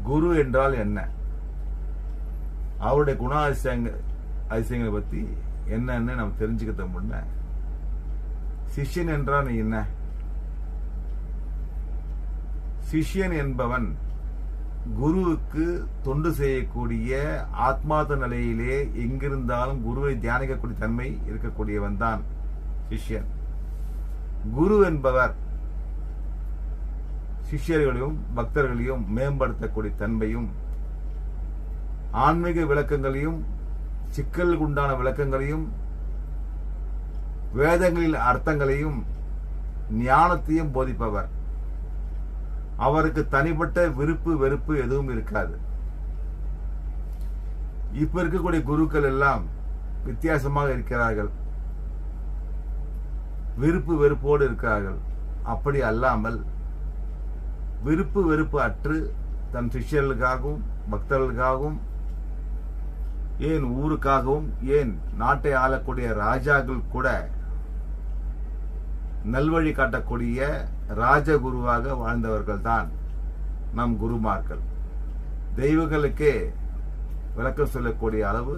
குரு என்றால் என்ன, அவருடைய அதிசயங்களை பத்தி என்னன்னு நம்ம தெரிஞ்சுக்கிட்ட முன்ன, சிஷ்யன் என்றால் என்ன? சிஷ்யன் என்பவன் குருவுக்கு தொண்டு செய்யக்கூடிய ஆத்மார்த்த நிலையிலே எங்கிருந்தாலும் குருவை தியானிக்கக்கூடிய தன்மை இருக்கக்கூடியவன் தான் சிஷ்யன். குரு என்பவர் சிஷ்யர்களையும் பக்தர்களையும் மேம்படுத்தக்கூடிய தன்மையும், ஆன்மீக விளக்கங்களையும் சிக்கலுக்கு உண்டான விளக்கங்களையும் வேதங்களின் அர்த்தங்களையும் ஞானத்தையும் போதிப்பவர். அவருக்கு தனிப்பட்ட விருப்பு வெறுப்பு எதுவும் இருக்காது. இப்ப இருக்கக்கூடிய குருக்கள் எல்லாம் வித்தியாசமாக இருக்கிறார்கள், விருப்பு வெறுப்போடு இருக்கிறார்கள். அப்படி அல்லாமல் விருப்பு வெறுப்பு அற்று தன் சிஷ்யர்களுக்காகவும் பக்தர்களுக்காகவும், ஏன் ஊருக்காகவும், ஏன் நாட்டை ஆளக்கூடிய ராஜாக்கள் கூட நல்வழி காட்டக்கூடிய ராஜகுருவாக வாழ்ந்தவர்கள் தான் நம் குருமார்கள். தெய்வங்களுக்கே விளக்கம் சொல்லக்கூடிய அளவு